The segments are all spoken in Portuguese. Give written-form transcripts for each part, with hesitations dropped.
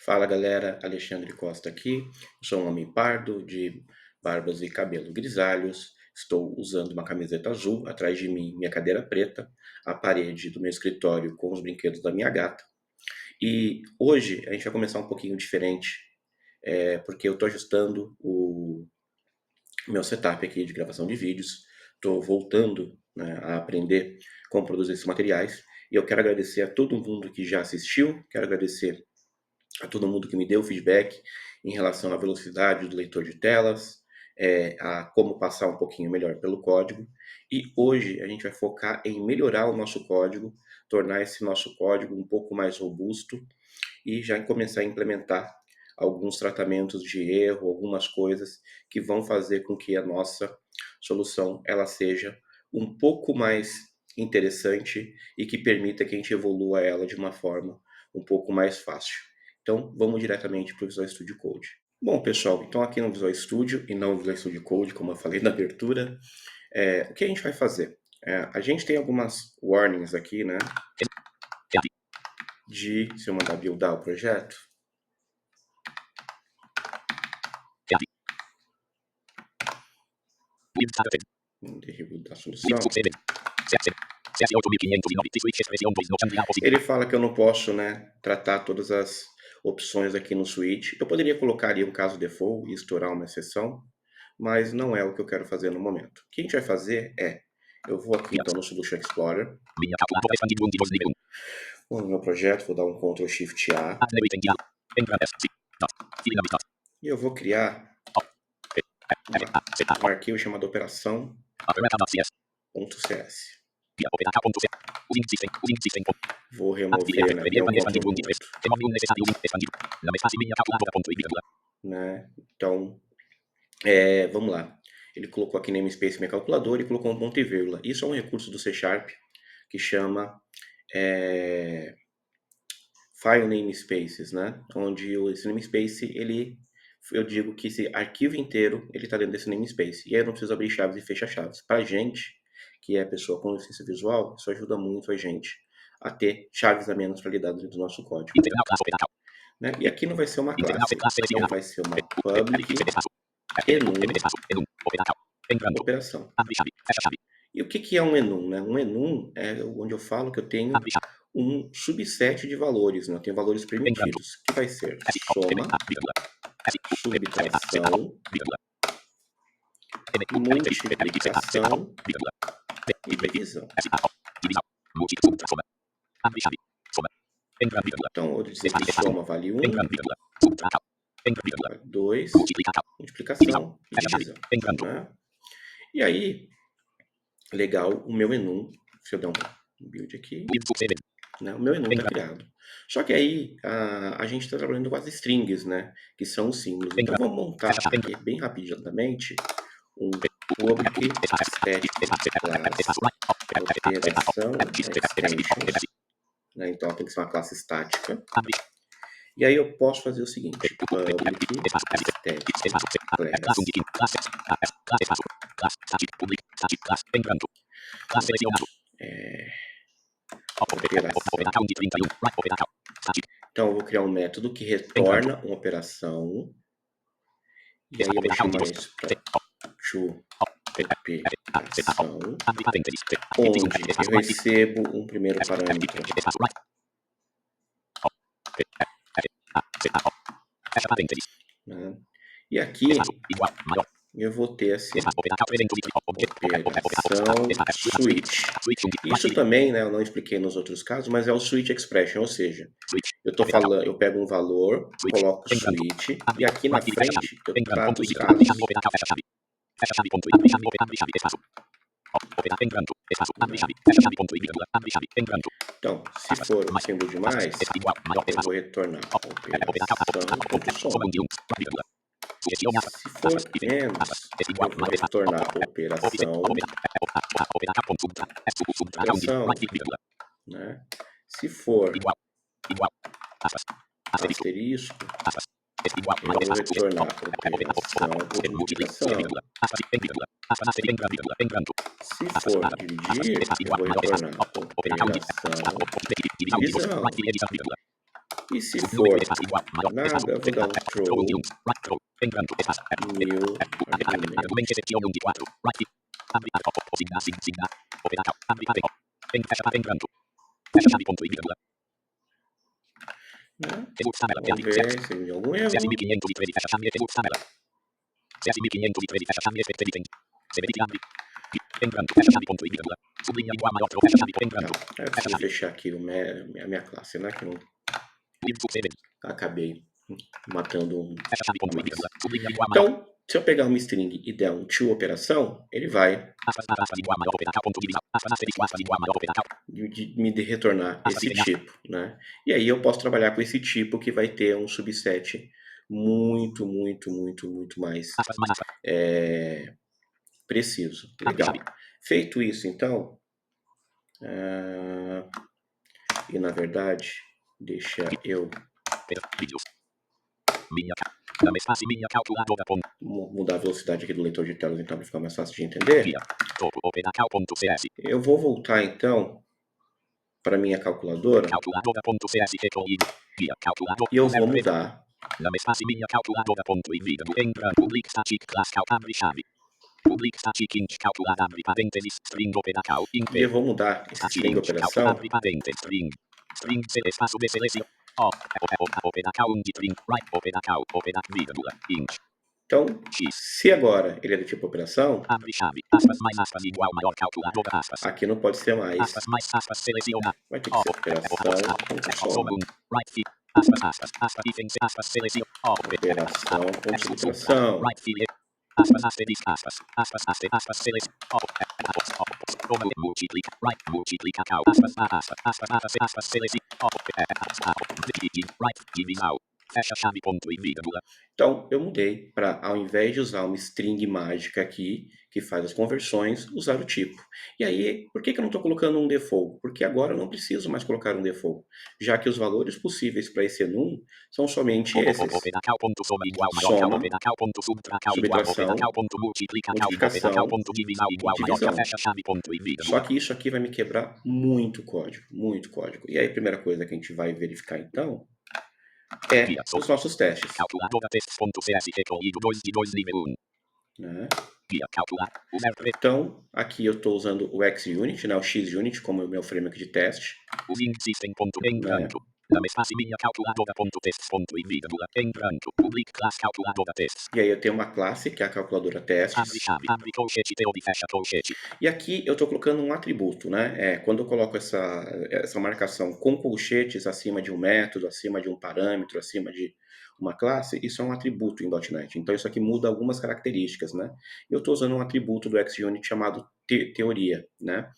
Fala galera, Alexandre Costa aqui. Eu sou um homem pardo, de barbas e cabelo grisalhos. Estou usando uma camiseta azul, atrás de mim minha cadeira preta, a parede do meu escritório com os brinquedos da minha gata. E hoje a gente vai começar um pouquinho diferente, porque eu estou ajustando o meu setup aqui de gravação de vídeos. Estou voltando, né, a aprender como produzir esses materiais. E eu quero agradecer a todo mundo que já assistiu, quero agradecer a todo mundo que me deu feedback em relação à velocidade do leitor de telas, a como passar um pouquinho melhor pelo código. E hoje a gente vai focar em melhorar o nosso código, tornar esse nosso código um pouco mais robusto e já começar a implementar alguns tratamentos de erro, algumas coisas que vão fazer com que a nossa solução ela seja um pouco mais interessante e que permita que a gente evolua ela de uma forma um pouco mais fácil. Então, vamos diretamente para o Visual Studio Code. Bom, pessoal, então aqui no Visual Studio e não no Visual Studio Code, como eu falei na abertura, o que a gente vai fazer? A gente tem algumas warnings aqui, né? Se eu mandar buildar o projeto, derribo da solução. Ele fala que eu não posso, né, tratar todas as opções aqui no switch. Eu poderia colocar ali um caso default e estourar uma exceção, mas não é o que eu quero fazer no momento. O que a gente vai fazer eu vou aqui então no Solution Explorer. Vou no meu projeto, vou dar um Ctrl Shift A. E eu vou criar um arquivo chamado operação.cs. Vou remover, né? Então, vamos lá. Ele colocou aqui namespace minha calculadora e colocou um ponto e vírgula. Isso é um recurso do C# que chama file namespaces, né? Onde esse namespace, eu digo que esse arquivo inteiro, ele está dentro desse namespace. E aí eu não preciso abrir chaves e fechar chaves. Para a gente, que é pessoa com deficiência visual, isso ajuda muito a gente a ter chaves a menos para lidar dentro do nosso código. Né? E aqui não vai ser uma classe, então vai ser uma public enum operação. E o que é um enum? Né? Um enum é onde eu falo que eu tenho um subset de valores, né? Eu tenho valores permitidos, que vai ser soma, subtração, multiplicação e divisão. Então, eu vou dizer que soma vale 1, 2, multiplicação e divisão. Né? E aí, legal, o meu enum, se eu der um build aqui, né, o meu enum está criado. Só que aí, a gente está trabalhando com as strings, né, que são os símbolos. Então, vamos montar aqui, bem rapidamente, um public static class operação extensions, né, então tem que ser uma classe estática. E aí eu posso fazer o seguinte, public static class operação. Então eu vou criar um método que retorna uma operação. E aí eu vou chamar isso para operação, onde eu recebo um primeiro parâmetro. Né? E aqui eu vou ter assim, operação switch. Isso também, né, eu não expliquei nos outros casos, mas é o switch expression, ou seja, eu pego um valor, coloco switch, e aqui na frente eu trato os casos. Então, se for um símbolo demais, eu vou retornar operação.soma. Se for menos, eu vou retornar operação, né? Se for asterisco, eu vou retornar operação por multiplicação. Se for dividir, eu vou retornar operação divisão. E se for nada, eu vou dar um throw new argument. Né? Vamos ver se tem algum erro. Não, eu preciso fechar aqui a minha classe, né? Que eu não acabei matando um. Então, se eu pegar uma string e der um to operação, ele vai me retornar esse tipo, né? E aí eu posso trabalhar com esse tipo que vai ter um subset muito mais preciso. Legal. Feito isso, então, e na verdade, deixa eu mudar a velocidade aqui do leitor de telas, então, para ficar mais fácil de entender. Eu vou voltar, então, para minha calculadora e eu vou mudar e eu vou mudar esse string operação então, se agora ele é do tipo operação, aqui não pode ser mais. Vai ter que ser operação.soma. Operação.subtração. Então, eu mudei para, ao invés de usar uma string mágica aqui, que faz as conversões, usar o tipo. E aí, por que eu não estou colocando um default? Porque agora eu não preciso mais colocar um default, já que os valores possíveis para esse enum são somente esses. Soma, subtração, multiplicação e divisão. Só que isso aqui vai me quebrar muito código, muito código. E aí, a primeira coisa que a gente vai verificar, então, é os nossos testes. Né? Então, aqui eu estou usando o XUnit, né, o XUnit, como o meu framework de teste. Né? E aí eu tenho uma classe, que é a calculadora testes. E aqui eu estou colocando um atributo, né? Quando eu coloco essa marcação com colchetes acima de um método, acima de um parâmetro, acima de uma classe, isso é um atributo em .NET. Então isso aqui muda algumas características, né? Eu estou usando um atributo do XUnit chamado teoria, né?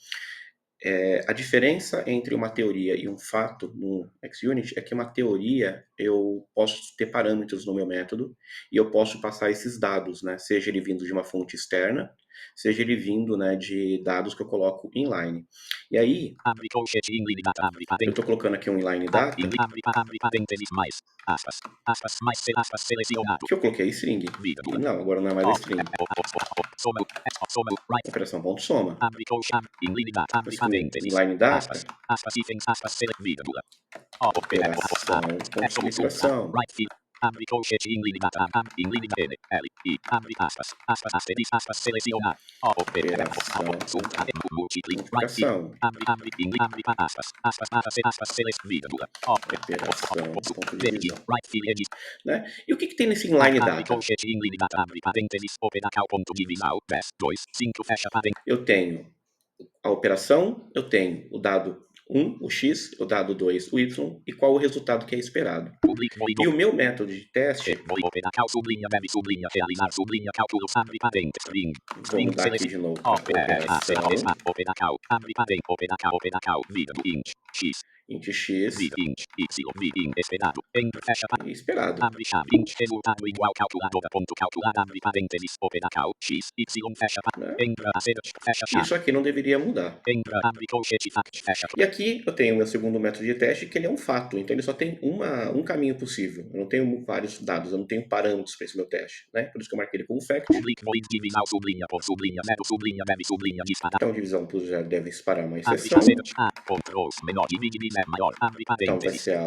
A diferença entre uma teoria e um fato no XUnit é que uma teoria eu posso ter parâmetros no meu método e eu posso passar esses dados, né? Seja ele vindo de uma fonte externa, seja ele vindo, né, de dados que eu coloco inline. E aí, eu estou colocando aqui um inline data, que eu coloquei string. E não, agora não é mais string. Operação.soma. Inline data. Operação.subtração. Multiplicação. Né? E o que tem nesse inline data? Eu tenho a operação, eu tenho o dado 1, o x, o dado 2, o y, e qual o resultado que é esperado. E o meu método de teste, vou mudar aqui de novo para int x e esperado. Né? Isso aqui não deveria mudar. E aqui eu tenho o meu segundo método de teste, que ele é um fato, então ele só tem um caminho possível. Eu não tenho vários dados, eu não tenho parâmetros para esse meu teste, né? Por isso que eu marquei ele como fact. Então divisão por zero deve disparar uma exceção. maior, abre Então vai parênteses, ser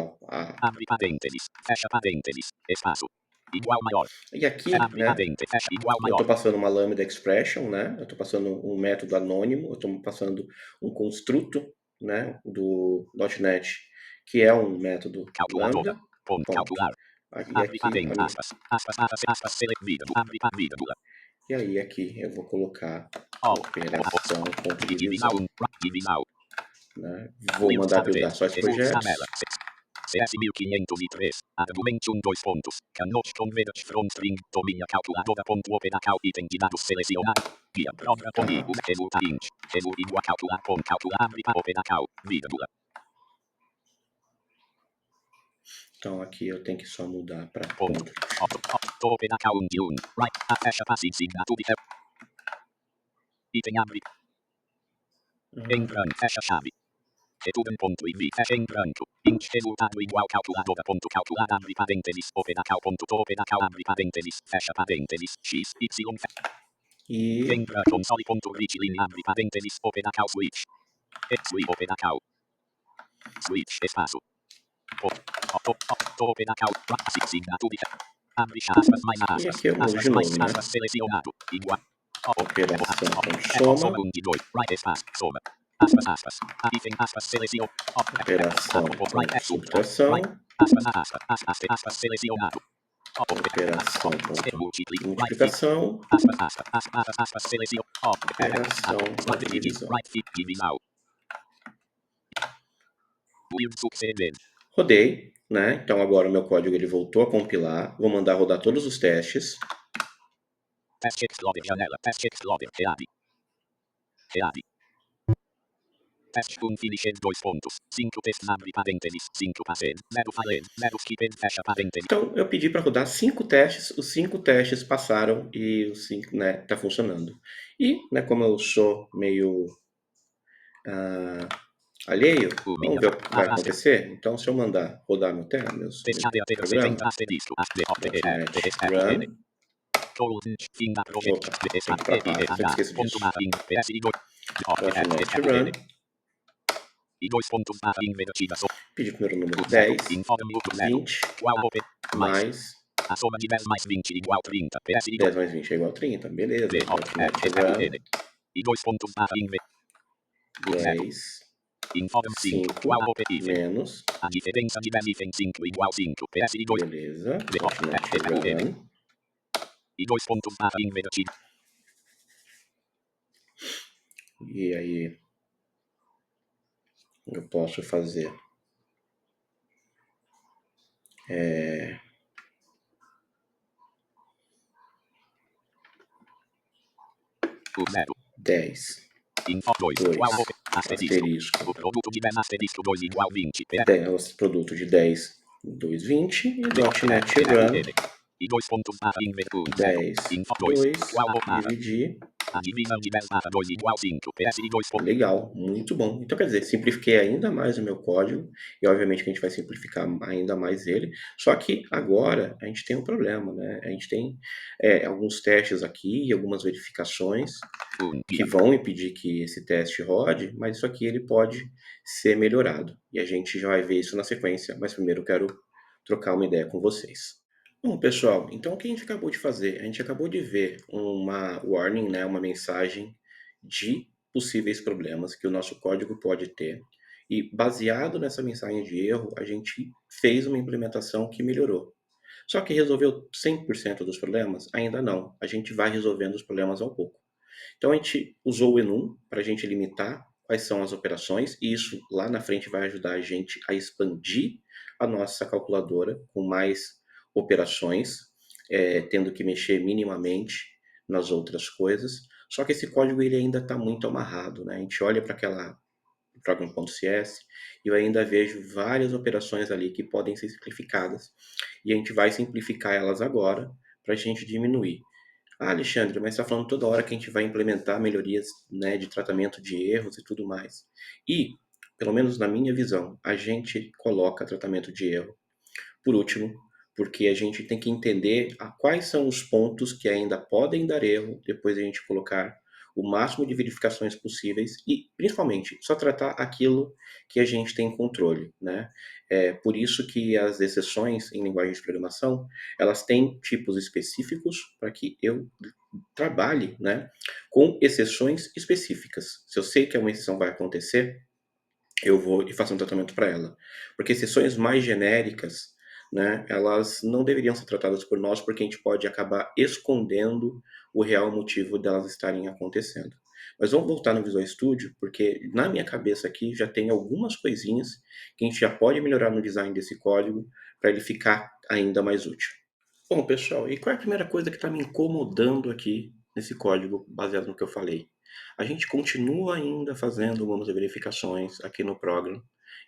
abre parênteses, fecha parênteses, espaço, igual maior, E aqui, abre né, parênteses, fecha igual eu estou maior, passando uma lambda expression, né? Eu estou passando um método anônimo, eu estou passando um construto, né, do .NET, que é um método calculadora, lambda, ponto, ponto. calcular, E abre aqui a parênteses, minha. aspas, select vírgula, abre vírgula, E aí aqui eu vou colocar ó, operação ponto divisão, divisão, né? Vou mandar buildar só esse projeto. CS 1503, argumente 2 pontos, cannot convert from string to minha calculadora ponto opera cal item de dados selecionado, guia program comigo, resulta int, resulta igual calcular ponto calcular abre para opera cal, vírgula. Então aqui eu tenho que só mudar para Ponto. ponto. Opera cal 1 de 1, right, a fecha passive signature, item abre, em branco, fecha chave. Return.iv, fecha em branco. Int resultado igual calculadora ponto calcular abre parênteses, opera cal ponto to opera cal abre parênteses, fecha parênteses, x, y, E em branco, console ponto reach linha abre parênteses, opera cal switch. Switch opera cal. Switch espaço. Opera cal, signature, abre aspas mais E aspas, aqui eu mudo de mais novo, né? aspas selecionado, igual. Operação com Soma soma. 1 de 2, right espaço, soma. Aspas, item aspas, selecion. Operação com subtração. Aspas, selecionado. Operação com multiplicação. Aspas, selecion. Operação com divisão. Divisão. Build succeeded. Rodei, né? Então agora o meu código ele voltou a compilar. Vou mandar rodar todos os testes. Teste Explorer, janela. Teste Explorer, reabre. Teste unfinished 2 pontos. 5 testes abre parênteses. 5 passed. 0 failed. 0 skipped fecha parênteses. Então eu pedi para rodar 5 testes. Os 5 testes passaram e os 5, né, tá funcionando. E, né, como eu sou meio alheio, vamos ver o que vai acontecer. Então se eu mandar rodar meu programa, .NET Run. Opa, tem que ir para a pasta, sempre esqueço disso. .NET Run. Pedir o primeiro número 10, 20, mais a soma de 10 mais 20 igual 30. 10 mais 20 é igual a 30, beleza. .NET Run. E 2 pontos barra 10, 5, menos. a diferença de 10 e 5 igual 5. Beleza. .NET Run. E 2 pontos barra invertido. E aí eu posso fazer o 0. 10, Info 2, 2, igual asterisco. asterisco, O produto de 10 asterisco 2 igual 20. 10, produto de 10, 2, 20. E .NET Run. E 2 pontos barra invertido. 10, Info 2, 2, igual barra. dividir. A divisão de 10 barra 2 igual 5. PS de 2 pontos. Legal, muito bom. Então, quer dizer, simplifiquei ainda mais o meu código e, obviamente, que a gente vai simplificar ainda mais ele. Só que agora a gente tem um problema, né? A gente tem alguns testes aqui e algumas verificações que vão impedir que esse teste rode, mas isso aqui ele pode ser melhorado. E a gente já vai ver isso na sequência, mas primeiro eu quero trocar uma ideia com vocês. Bom, pessoal, então o que a gente acabou de fazer? A gente acabou de ver uma warning, né, uma mensagem de possíveis problemas que o nosso código pode ter. E baseado nessa mensagem de erro, a gente fez uma implementação que melhorou. Só que resolveu 100% dos problemas? Ainda não. A gente vai resolvendo os problemas ao pouco. Então a gente usou o enum para a gente limitar quais são as operações, e isso lá na frente vai ajudar a gente a expandir a nossa calculadora com mais operações, tendo que mexer minimamente nas outras coisas. Só que esse código ele ainda está muito amarrado, né? A gente olha para aquela program.cs e eu ainda vejo várias operações ali que podem ser simplificadas. E a gente vai simplificar elas agora para a gente diminuir. Ah, Alexandre, mas está falando toda hora que a gente vai implementar melhorias, né, de tratamento de erros e tudo mais. E, pelo menos na minha visão, a gente coloca tratamento de erro por último, porque a gente tem que entender quais são os pontos que ainda podem dar erro depois de a gente colocar o máximo de verificações possíveis e, principalmente, só tratar aquilo que a gente tem controle, né? É por isso que as exceções em linguagem de programação, elas têm tipos específicos para que eu trabalhe, né, com exceções específicas. Se eu sei que uma exceção vai acontecer, eu vou e faço um tratamento para ela. Porque exceções mais genéricas, né, elas não deveriam ser tratadas por nós, porque a gente pode acabar escondendo o real motivo delas estarem acontecendo. Mas vamos voltar no Visual Studio, porque na minha cabeça aqui já tem algumas coisinhas que a gente já pode melhorar no design desse código para ele ficar ainda mais útil. Bom, pessoal, e qual é a primeira coisa que está me incomodando aqui nesse código, baseado no que eu falei? A gente continua ainda fazendo algumas verificações aqui no program,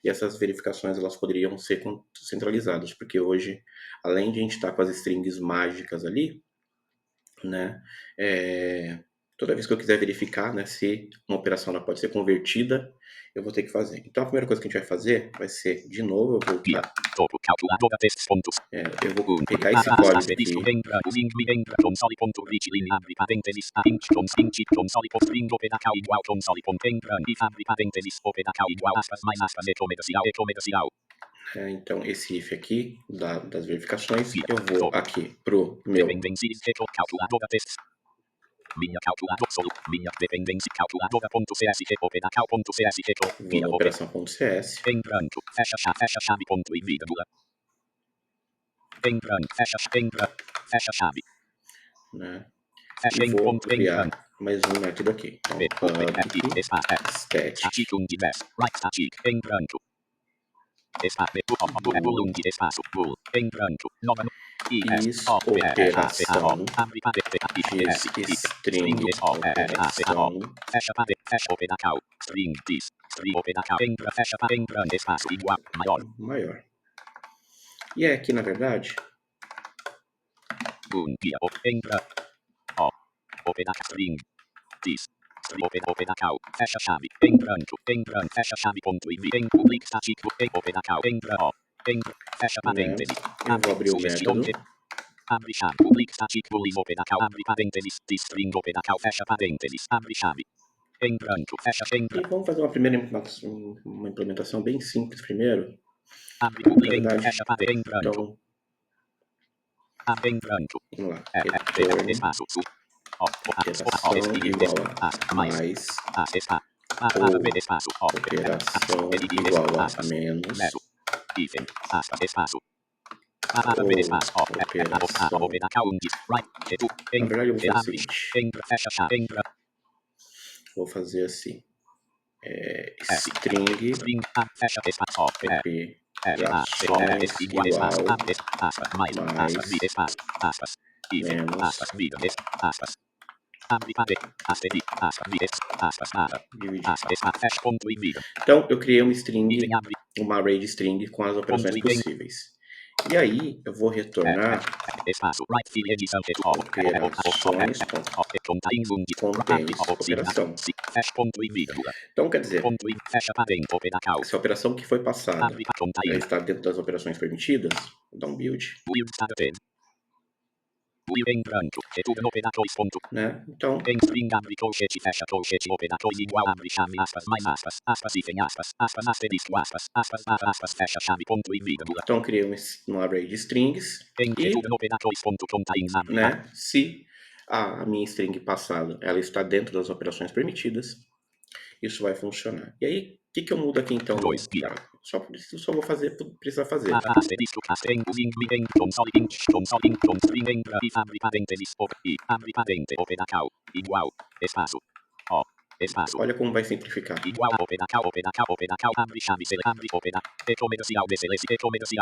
e essas verificações elas poderiam ser centralizadas, porque hoje, além de a gente estar com as strings mágicas ali, né, toda vez que eu quiser verificar, né, se uma operação ela pode ser convertida, eu vou ter que fazer. Então a primeira coisa que a gente vai fazer vai ser, de novo, eu Guia. voltar. Topo. Calculadora testes pontos. Eu vou pegar esse código aqui. Entra. Using me. Entra. Console. Ponto. Reach. Linha. Abre parênteses. Int. Int. Console. Post. String. Open account. Igual. Console. Ponto. Entra. If. Abre parênteses. Open account. Igual. Aspas. Mais aspas. Ecomercial. Ecomercial. Então, esse if aqui, das verificações, Guia. eu vou Topo. aqui pro meu, Dependencies. Calculadora testes. Minha calculadora. Solo. Minha dependência. Calculadora.csh. Open account.csh. vou Guia. no Open. operação.cs, Entrando. Fecha chave. Ponto e vírgula. Entrando. Fecha chave. né? Fecha E em vou ponto. Entrando. criar mais um método aqui. Então, public static. Right static. Entrando. Volume de espaço. Entrando. Nova. Is operação diz string operação. Fecha parede. Fecha open account. String diz. String open account. Entra. Fecha parede. Entrando. Espaço igual. Maior. Maior. E aqui, na verdade, Guia. Entra. Open account. String diz. Open account. Fecha chave. Entrando. Fecha chave. Ponto e em public static. Open account. Entra. Fecha né, parênteses. eu vou abrir o Sugestão método. de. Abre chave. Public static. Release open account. Abre parênteses. String open account. Fecha parênteses. Abre chave. Entrando. Fecha. E vamos fazer uma implementação bem simples primeiro. Abre Na public. verdade, Fecha parênteses. Entrando. então, Entrando. vamos lá. Retorno Espaço. operação igual a mais ou Espaço. operação igual a menos Hífen. Espaço. ou Espaço. operação. Open account. Right. Na verdade, eu vou fazer o Abre. seguinte. Entra. Fecha chave. Entra. Vou fazer assim. String Fecha espaço. operações igual Mais. mais Aspas. menos Aspas. Aspas. Abre parede. Aspas. dividir. Fecha ponto e vira. Então, eu criei uma string, Item abre. uma array de string com as operações possíveis. E aí, eu vou retornar Espaço. Right field edição. operações contém operação. Fecha ponto e vírgula. Então, quer dizer, Ponto e fecha parede. Open account. se a operação que foi passada Abre ela está dentro das operações permitidas, vou dar um build, Build started. Build entrando. Return operatores ponto. né? Então, Em string abre colchete fecha colchete operatores igual abre chave aspas mais aspas hífen aspas asterisco aspas barra aspas fecha chave ponto e vírgula. então eu criei um array de strings Em e, return operatores ponto contains abre. né, se a minha string passada ela está dentro das operações permitidas, isso vai funcionar. E aí, o que eu mudo aqui então? Só vou fazer, precisa fazer. Asterisco em console string entra e abre parênteses abre parênteses open account igual espaço espaço. Olha como vai simplificar. Igual a open account, abre chave, abre open comercial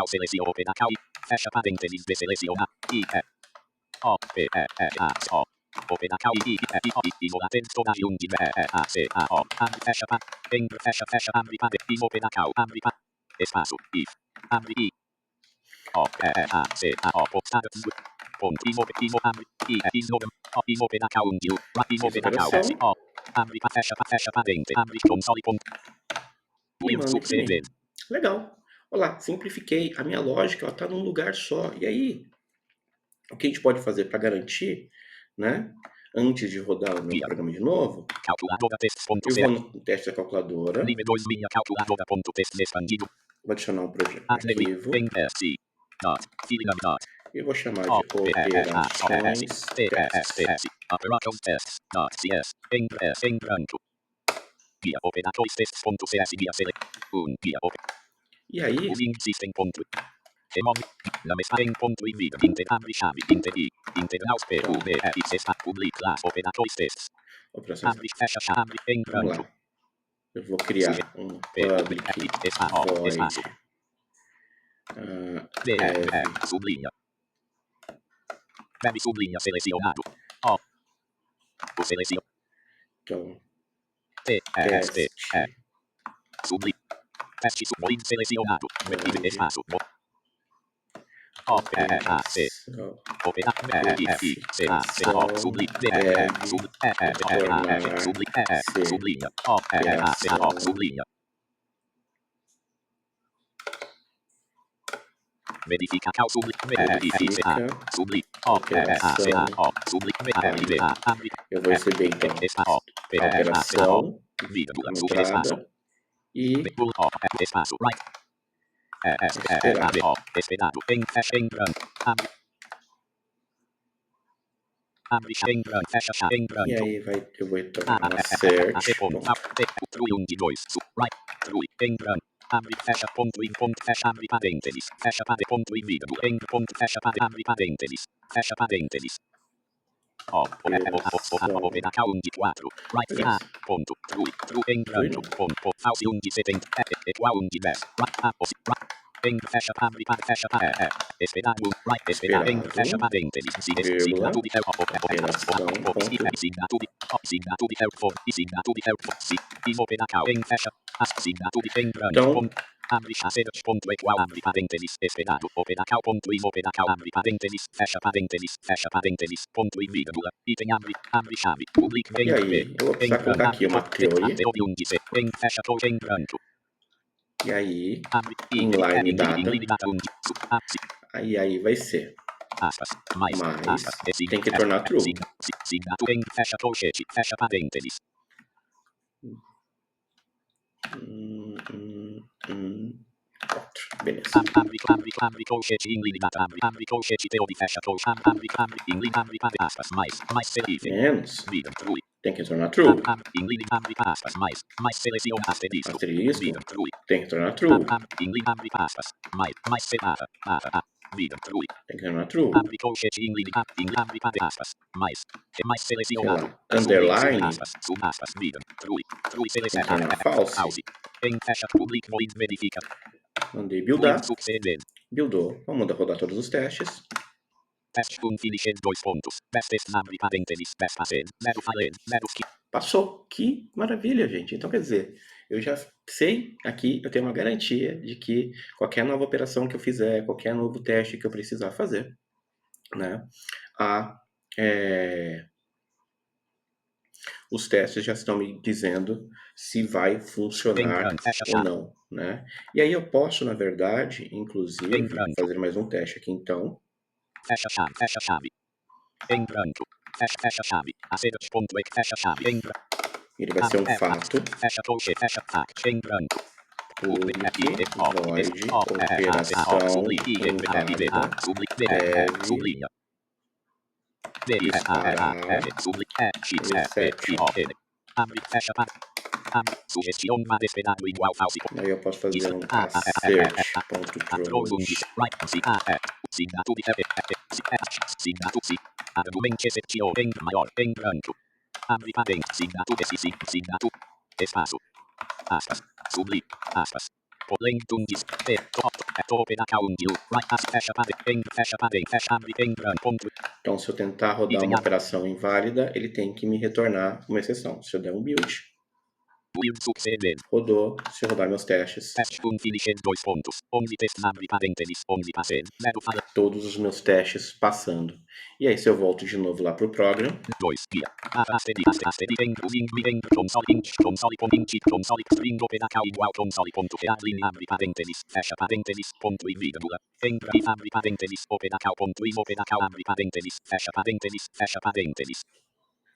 seleciona open account, fecha parênteses de seleciona, open account, isolated storage abre, fecha, abre parênteses, open account, abre espaço, if, abre status, ponto, abre, open account, abre, fecha parênteses, abre console, ponto. E manda imprimir. Legal. Olha lá, simplifiquei. A minha lógica está num lugar só. E aí, o que a gente pode fazer para garantir, né, Antes de rodar o meu programa de novo, Calculadora eu vou tests.ch. no teste da calculadora, Nível 2, minha calculadora.text expandido. vou adicionar um projeto, Arquivo. arquivo, NSC. Dot. Filia dot. e vou chamar O. de operações testes. Operations tests. Dot. CS. Em branco. Guia operatores tests.cs guia select. Guia E aí, using system ponto. Remove. La mesa em ponto e vida. Inter abre chave. Inter i. Integraus p u b r c está public class operatores tests. operações, Abre fecha chave em vamos branco. lá. Eu vou criar um public void dev Sublinha. Dev sublinha selecionado. O. O seleciona. então, Teste. teste Sublinha. Teste sublinha selecionado. void Espaço. operação Sublinha. deve retornar ser Sublinha. operação Sublinha. Verifica cal verifica operação válida. Eu vou receber então a operação, a entrada e espaço right esperar. esperado em fecha em branco abre em branco fecha em branco E aí eu vou retornar uma search. true 1 de 2 right true em branco abre fecha ponto e ponto fecha abre parênteses fecha ponto e vírgula em ponto fecha abre parênteses fecha parênteses operação 1 de 4 right a ponto true em branco ponto false 1 de 70 igual 1 de 10 right em fecha abre fecha esperado right esperado em fecha parênteses Vírgula, signature de operação, ponto, signature de help for signature de help for operação em fecha signature em branco então, ponto abre search ponto igual abre parênteses esperado operação ponto operação abre parênteses fecha parênteses ponto e vírgula item abre chave public e aí eu vou precisar colocar aqui uma theory, em fecha em branco e aí inline data, aí vai ser mais, tem que tornar true. em fecha colchete fecha parênteses Beleza. abre colchete inline data abre colchete theory fecha colchete abre inline abre aspas mais select Menos, vida true tem que tornar true. inline abre aspas mais seleciona asterisco Asterisco, true tem que tornar true. inline abre aspas mais separa vida true Tem que tornar true. abre colchete inline abre aspas mais Sei selecionado lá, underline, aspas vida true tem que selecionado tornar false. em fecha public void verifica Mandei buildar, suceder buildou. Vamos rodar todos os testes. teste unfinished 2 pontos best test abre parênteses best passed zero faled zero skip Passou. Que maravilha, gente. Então, quer dizer, eu já sei aqui, eu tenho uma garantia de que qualquer nova operação que eu fizer, qualquer novo teste que eu precisar fazer, né, os testes já estão me dizendo se vai funcionar ou não, né? E aí eu posso, na verdade, inclusive, fazer mais um teste aqui, então. Fecha chave. Em branco. Fecha chave. Acerte ponto e fecha chave. Em branco. Ele vai ser um fato. Fecha colche, fecha fact. Em branco. Public void operação inválida deve sublinha. disparar reset. Abre, fecha, abre, sugestão mais esperado igual falso. Aí eu posso fazer um assert.close. Argumente excepção em maior, em branco. Abre parênteses, signature, espaço, aspas, subli, aspas. Porém, tundis, operação right, fecha parênteses, fecha abre, em branco, ponto. Então, se eu tentar rodar uma operação inválida, ele tem que me retornar uma exceção. Se eu der um build, Build suceder. Rodou. Se eu rodar meus testes. Teste unfinished 2 pontos. 11 testes abre parênteses. 11 passed. 0 fala. Todos os meus testes passando. E aí, se eu volto de novo lá pro program. 2 guia. Console string operacal igual console.read linha abre parênteses. Fecha parênteses. Ponto e vírgula. Abre parênteses. Operacal ponto e operacal abre parênteses. Fecha parênteses. Fecha parênteses.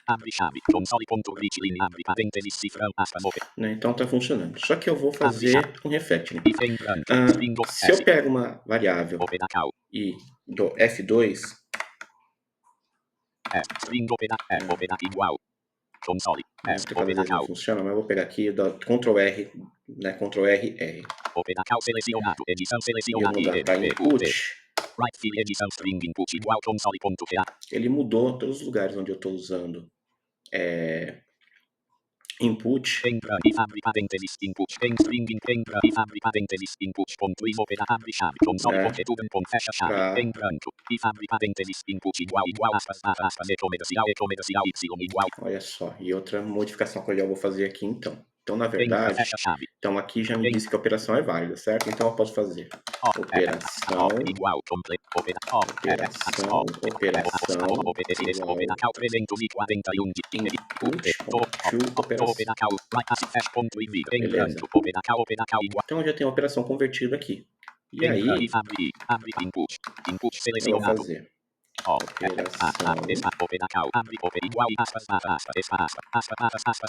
Abre chave. Console.greetlin. Abre parênteses. Cifrão. Aspas. Né? Então tá funcionando. Só que eu vou fazer um refactoring. If em branco. String of Se eu S. pego uma variável Open account. e dou F2, S. String open account. Open account igual. Console. S. porque às Open vezes não account. funciona, mas eu vou pegar aqui e dar Ctrl R, né? Ctrl R, R. Open account selecionado. Edição E eu selecionada. mudar para input, Right field edição string input igual console.react. ele mudou todos os lugares onde eu estou usando input. Em branco. If abre parênteses. Input. Em string. Em branco. If abre parênteses. Input. Ponto is open. Abre chave. Console. Né? Retudo. Ponto fecha chave. Pra... Em branco. If abre parênteses. Input igual. Aspas. Aspas. Ecomercial. Y igual. Olha só, e outra modificação que eu vou fazer aqui então. Então, na Em verdade, fecha chave. então aqui já me disse que a operação é válida, certo? Então eu posso fazer operação, igual completo. Operação, operação, open account 341 input, to open operação. account right flash ponto IV em Beleza. branco open account igual Então eu já tenho a operação convertida aqui. E em aí, abre input eu vou selecionado fazer operação open account abre open igual aspas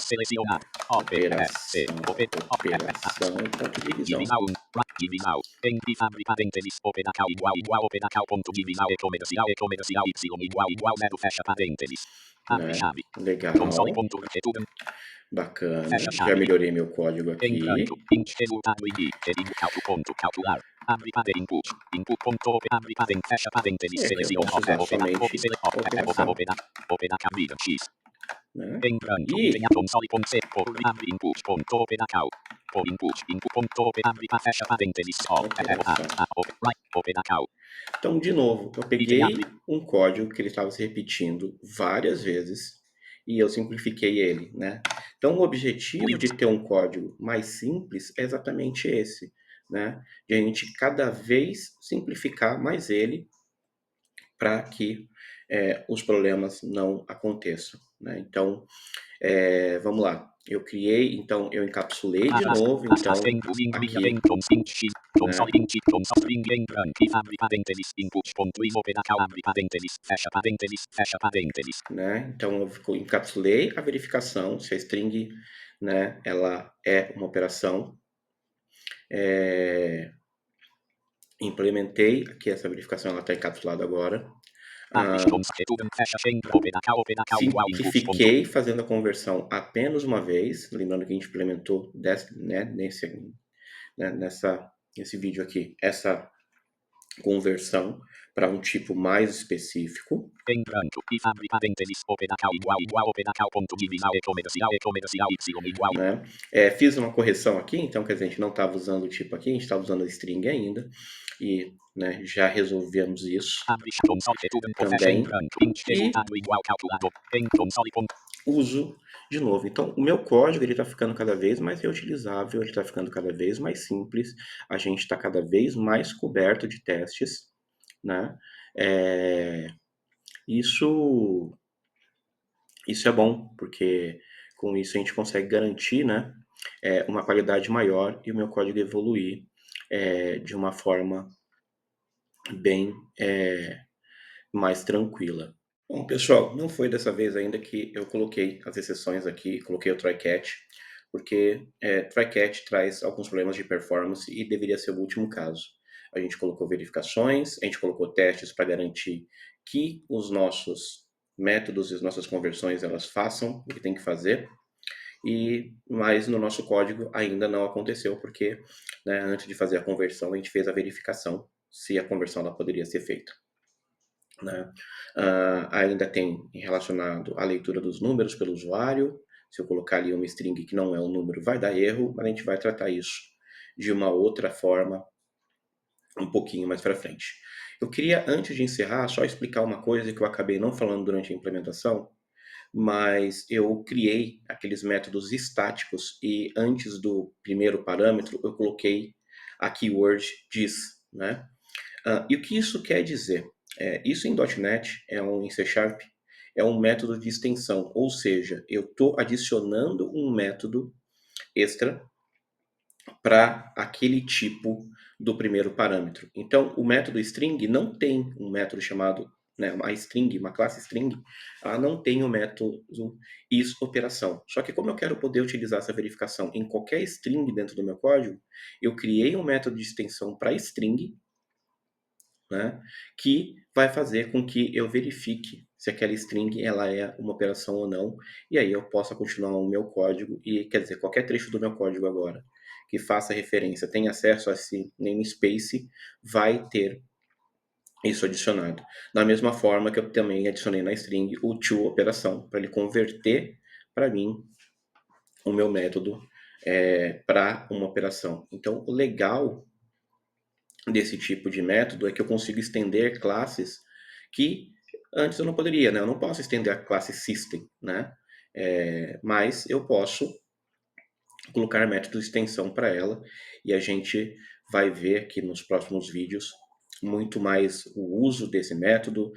selecionado operação, ponto divisão. divisão em abre parênteses open account igual open account ponto divisão e comercial y igual zero fecha parênteses abre Né? chave Legal, console ponto retudo bacana. fecha Já chave melhorei meu código em aqui. branco int resultado id ponto calcular abre parênteses input ponto abre parênteses fecha parênteses Eu seleciona posso usar open operação. open caminho x Né? em branco E tem a console ponto c por abre input ponto open account por input ponto open abre fecha parênteses open account então, de novo, eu peguei um código que ele estava se repetindo várias vezes e eu simplifiquei ele, né? Então, o objetivo de ter um código mais simples é exatamente esse, né? De a gente cada vez simplificar mais ele para que os problemas não aconteçam, né? Então, vamos lá. Eu criei, então eu encapsulei de novo, então aqui, né? Né? Então eu encapsulei a verificação, se a string, né, ela é uma operação, implementei aqui essa verificação, ela está encapsulada agora. Simplifiquei fazendo a conversão apenas uma vez, lembrando que a gente implementou nesse vídeo aqui essa conversão para um tipo mais específico. Em branco, if abre parênteses, open account igual open account ponto divisão e comercial y igual. Né? Fiz uma correção aqui, então quer dizer, a gente não estava usando o tipo aqui, a gente estava usando a string ainda. E né, já resolvemos isso também. E uso de novo. Então, o meu código está ficando cada vez mais reutilizável, ele está ficando cada vez mais simples, a gente está cada vez mais coberto de testes, né? Isso é bom, porque com isso a gente consegue garantir, né, uma qualidade maior e o meu código evoluir de uma forma bem mais tranquila. Bom, pessoal, não foi dessa vez ainda que eu coloquei as exceções aqui, coloquei o try-catch, porque try-catch traz alguns problemas de performance e deveria ser o último caso. A gente colocou verificações, a gente colocou testes para garantir que os nossos métodos e as nossas conversões elas façam o que tem que fazer, mas no nosso código ainda não aconteceu, porque né, antes de fazer a conversão a gente fez a verificação se a conversão ela poderia ser feita. Né? Ainda tem relacionado à leitura dos números pelo usuário. Se eu colocar ali uma string que não é um número, vai dar erro, mas a gente vai tratar isso de uma outra forma um pouquinho mais para frente. Eu queria, antes de encerrar, só explicar uma coisa que eu acabei não falando durante a implementação, mas eu criei aqueles métodos estáticos e antes do primeiro parâmetro eu coloquei a keyword diz, né? E o que isso quer dizer? Isso em .NET, em C Sharp, é um método de extensão, ou seja, eu estou adicionando um método extra para aquele tipo do primeiro parâmetro. Então, o método string não tem um método chamado né, uma classe string, ela não tem o método isOperação. Só que como eu quero poder utilizar essa verificação em qualquer string dentro do meu código, eu criei um método de extensão para string, né, que vai fazer com que eu verifique se aquela string ela é uma operação ou não, e aí eu possa continuar o meu código, e quer dizer, qualquer trecho do meu código agora que faça referência, tenha acesso a esse namespace, vai ter isso adicionado. Da mesma forma que eu também adicionei na string o toOperação, para ele converter para mim o meu método para uma operação. Então, o legal desse tipo de método é que eu consigo estender classes que antes eu não poderia, né? Eu não posso estender a classe system, né? Mas eu posso colocar método de extensão para ela, e a gente vai ver aqui nos próximos vídeos muito mais o uso desse método.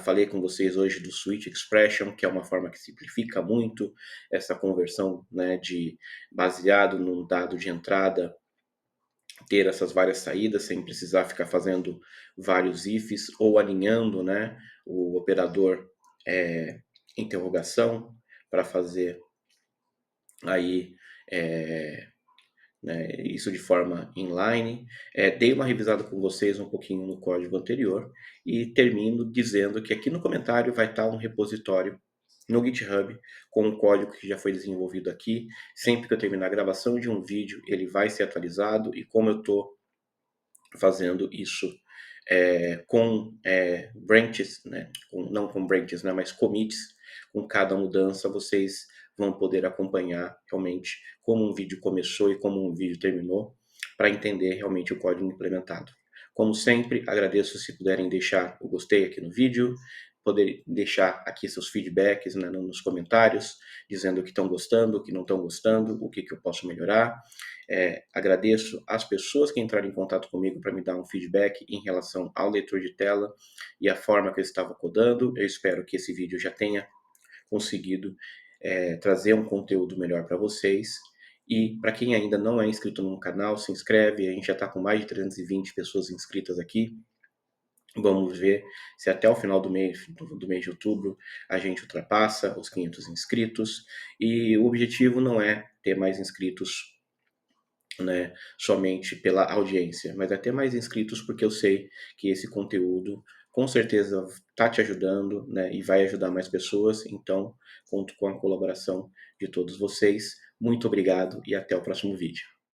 Falei com vocês hoje do Switch Expression, que é uma forma que simplifica muito essa conversão, né, de baseado num dado de entrada, ter essas várias saídas sem precisar ficar fazendo vários ifs ou alinhando, né, o operador interrogação para fazer aí né, isso de forma inline. Dei uma revisada com vocês um pouquinho no código anterior e termino dizendo que aqui no comentário vai estar um repositório no GitHub com o código que já foi desenvolvido aqui. Sempre que eu terminar a gravação de um vídeo, ele vai ser atualizado, e como eu estou fazendo isso com branches, né, não com branches, né, mas commits, com cada mudança vocês vão poder acompanhar realmente como um vídeo começou e como um vídeo terminou, para entender realmente o código implementado. Como sempre, agradeço se puderem deixar o gostei aqui no vídeo, poder deixar aqui seus feedbacks, né, nos comentários, dizendo o que estão gostando, o que não estão gostando, o que eu posso melhorar. Agradeço as pessoas que entraram em contato comigo para me dar um feedback em relação ao leitor de tela e a forma que eu estava codando. Eu espero que esse vídeo já tenha conseguido trazer um conteúdo melhor para vocês. E para quem ainda não é inscrito no canal, se inscreve. A gente já está com mais de 320 pessoas inscritas aqui. Vamos ver se até o final do mês de outubro a gente ultrapassa os 500 inscritos. E o objetivo não é ter mais inscritos, né, somente pela audiência, mas é ter mais inscritos, porque eu sei que esse conteúdo com certeza está te ajudando, né, e vai ajudar mais pessoas. Então, conto com a colaboração de todos vocês. Muito obrigado e até o próximo vídeo.